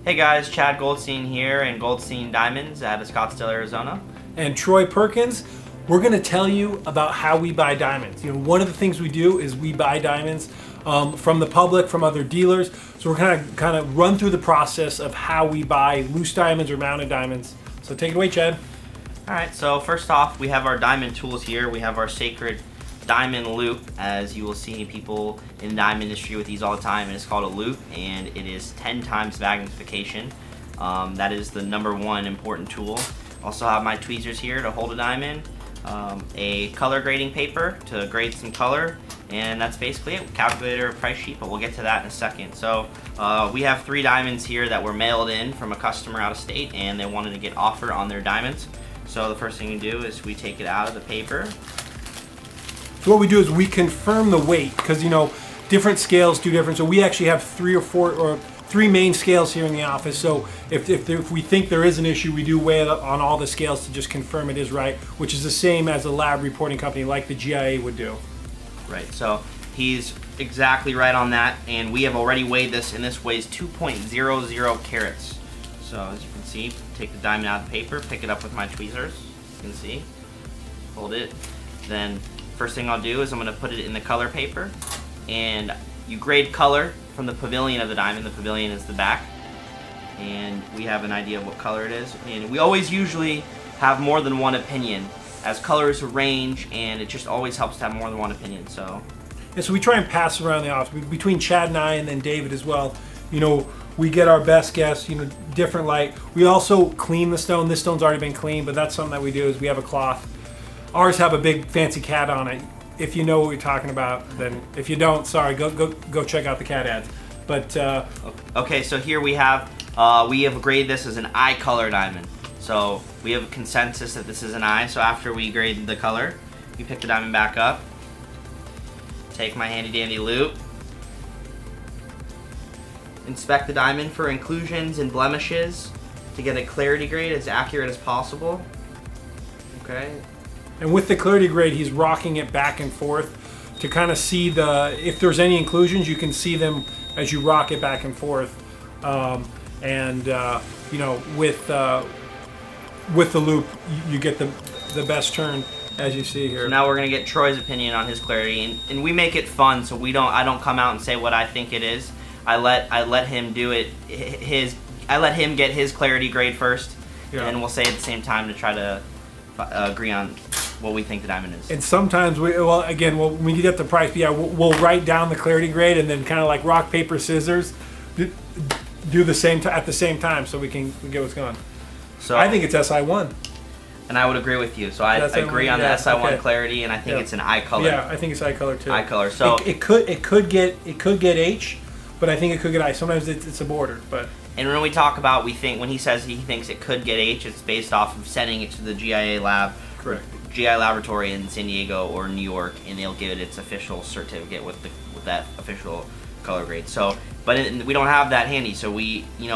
Hey guys, Chad Goldstein here and Goldstein Diamonds out of Scottsdale, Arizona. And Troy Perkins. We're going to tell you about how we buy diamonds. You know, one of the things we do is we buy diamonds from the public, from other dealers. So we're kind of run through the process of how we buy loose diamonds or mounted diamonds. So take it away, Chad. All right, so first off, we have our diamond tools here. We have our sacred diamond loop, as you will see people in the diamond industry with these all the time, and it's called a loop, and it is 10 times magnification. That is the number one important tool. Also have my tweezers here to hold a diamond, a color grading paper to grade some color, and that's basically it. Calculator, price sheet, but we'll get to that in a second. So we have 3 diamonds here that were mailed in from a customer out of state, and they wanted to get offer on their diamonds. So the first thing you do is we take it out of the paper. So what we do is we confirm the weight, because, you know, different scales do different. So we actually have 3 or 4 or 3 main scales here in the office. So if we think there is an issue, we do weigh it up on all the scales to just confirm it is right, which is the same as a lab reporting company like the GIA would do. Right, so he's exactly right on that, and we have already weighed this, and this weighs 2.00 carats. So as you can see, take the diamond out of the paper, pick it up with my tweezers, you can see, hold it. Then first thing I'll do is I'm going to put it in the color paper, and you grade color from the pavilion of the diamond. The pavilion is the back, and we have an idea of what color it is. And we always usually have more than one opinion, as colors range, and it just always helps to have more than one opinion. So, and so we try and pass around the office between Chad and I, and then David as well. You know, we get our best guess. You know, different light. We also clean the stone. This stone's already been cleaned, but that's something that we do. Is we have a cloth. Ours have a big fancy cat on it. If you know what we're talking about, then if you don't, sorry, go check out the cat ads. But okay, so here we have graded this as an eye color diamond. So we have a consensus that this is an eye. So after we grade the color, we pick the diamond back up, take my handy dandy loop, inspect the diamond for inclusions and blemishes to get a clarity grade as accurate as possible. Okay. And with the clarity grade, he's rocking it back and forth to kind of see if there's any inclusions, you can see them as you rock it back and forth. You know, with the loop, you get the best turn, as you see here. So now we're gonna get Troy's opinion on his clarity, and we make it fun. So I don't come out and say what I think it is. I let him do it. I let him get his clarity grade first, yeah. And we'll say at the same time to try to agree on what we think the diamond is. And sometimes when we get the price, we'll write down the clarity grade and then kind of like rock paper scissors, do the same at the same time, so we get what's going on. So I think it's SI1. And I would agree with you. So I agree on the SI1 clarity, and I think it's an eye color. Yeah, I think it's eye color too. Eye color. So it could get H, but I think it could get I. Sometimes it's a border, but. And when we talk about, when he says he thinks it could get H, it's based off of sending it to the GIA lab. Correct. GI laboratory in San Diego or New York, and they'll give it its official certificate with that official color grade. So, but we don't have that handy. So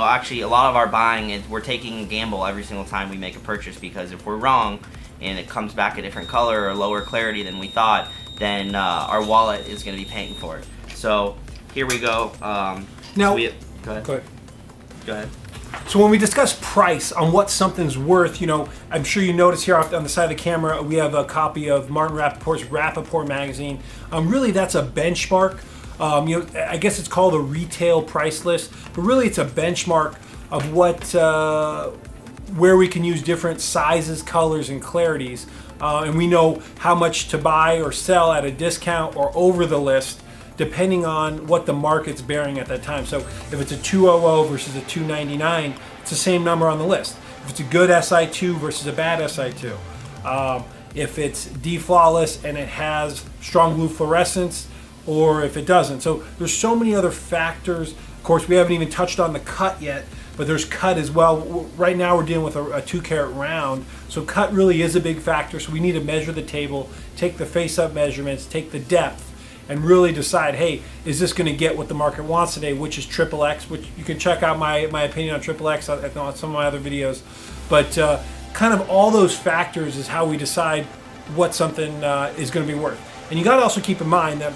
actually a lot of our buying we're taking a gamble every single time we make a purchase, because if we're wrong and it comes back a different color or lower clarity than we thought, then our wallet is going to be paying for it. So here we go. Now, Go ahead. So when we discuss price on what something's worth, you know, I'm sure you notice here on the side of the camera, we have a copy of Martin Rappaport's Rappaport magazine. Really, that's a benchmark. You know, I guess it's called a retail price list, but really it's a benchmark of where we can use different sizes, colors, and clarities. And we know how much to buy or sell at a discount or over the list, depending on what the market's bearing at that time. So if it's a 200 versus a 299, it's the same number on the list. If it's a good SI2 versus a bad SI2. If it's D-flawless and it has strong blue fluorescence, or if it doesn't. So there's so many other factors. Of course, we haven't even touched on the cut yet, but there's cut as well. Right now we're dealing with a 2-carat round, so cut really is a big factor. So we need to measure the table, take the face-up measurements, take the depth, and really decide, hey, is this going to get what the market wants today, which is XXX, which you can check out my opinion on XXX on some of my other videos. But kind of all those factors is how we decide what something is going to be worth. And you got to also keep in mind that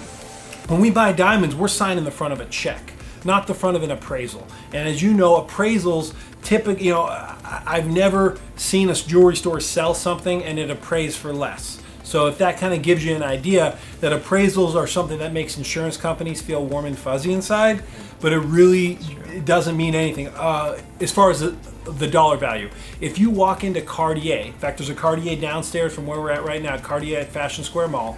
when we buy diamonds, we're signing the front of a check. not the front of an appraisal. And as you know, appraisals typically, I've never seen a jewelry store sell something and it appraised for less. So if that kind of gives you an idea that appraisals are something that makes insurance companies feel warm and fuzzy inside, but it doesn't mean anything as far as the dollar value. If you walk into Cartier, in fact, there's a Cartier downstairs from where we're at right now, Cartier at Fashion Square Mall,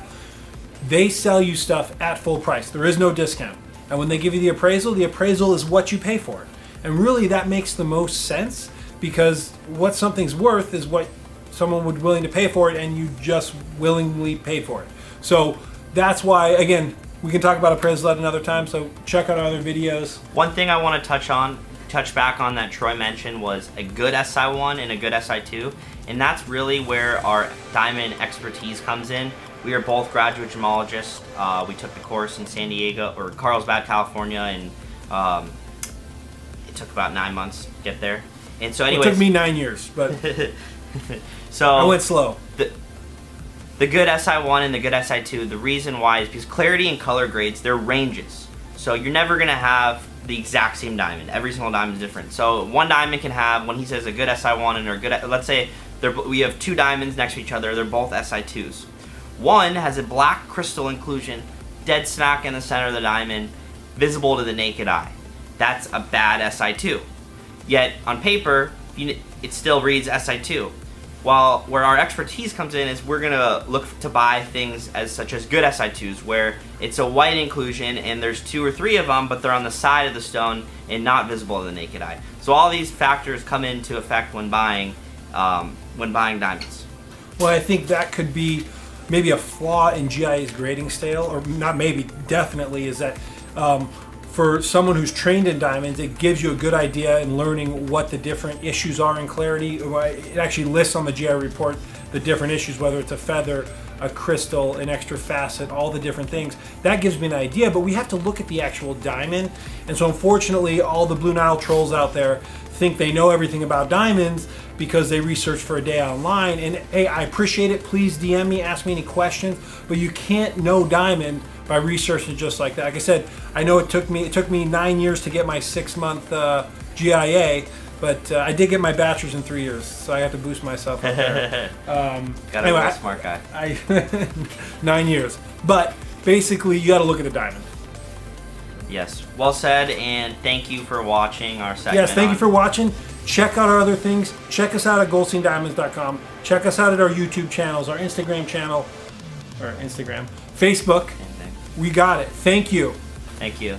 they sell you stuff at full price. There is no discount. And when they give you the appraisal is what you pay for it. And really that makes the most sense, because what something's worth is what someone would be willing to pay for it, and you just willingly pay for it. So that's why, again, we can talk about appraisal at another time, so check out our other videos. One thing I want to touch back on that Troy mentioned was a good SI1 and a good SI2, and that's really where our diamond expertise comes in. We are both graduate gemologists. We took the course in San Diego, or Carlsbad, California, and it took about 9 months to get there. And so anyways, it took me 9 years, but so I went slow. The good SI1 and the good SI2, the reason why is because clarity and color grades, they're ranges. So you're never going to have the exact same diamond. Every single diamond is different. So one diamond can have, when he says a good SI1 and a good, let's say we have two diamonds next to each other, they're both SI2s. One has a black crystal inclusion, dead smack in the center of the diamond, visible to the naked eye. That's a bad SI2. Yet on paper, it still reads SI2. While where our expertise comes in is we're gonna look to buy things such as good SI2s, where it's a white inclusion and there's 2 or 3 of them, but they're on the side of the stone and not visible to the naked eye. So all these factors come into effect when buying diamonds. Well, I think that could be maybe a flaw in GIA's grading scale, or not maybe, definitely, is that for someone who's trained in diamonds, it gives you a good idea in learning what the different issues are in clarity. It actually lists on the GI report the different issues, whether it's a feather, a crystal, an extra facet, all the different things. That gives me an idea, but we have to look at the actual diamond. And so unfortunately, all the Blue Nile trolls out there think they know everything about diamonds because they research for a day online. And hey, I appreciate it. Please DM me, ask me any questions, but you can't know diamond by researching just like that. Like I said, I know it took me 9 years to get my 6-month GIA, but I did get my bachelor's in 3 years, so I have to boost myself up there. Gotta be a smart guy. 9 years. But basically, you got to look at the diamond. Yes, well said, and thank you for watching our segment. Yes, thank you for watching. Check out our other things. Check us out at goldsteindiamonds.com. Check us out at our YouTube channels, our Instagram channel, Facebook. We got it. Thank you. Thank you.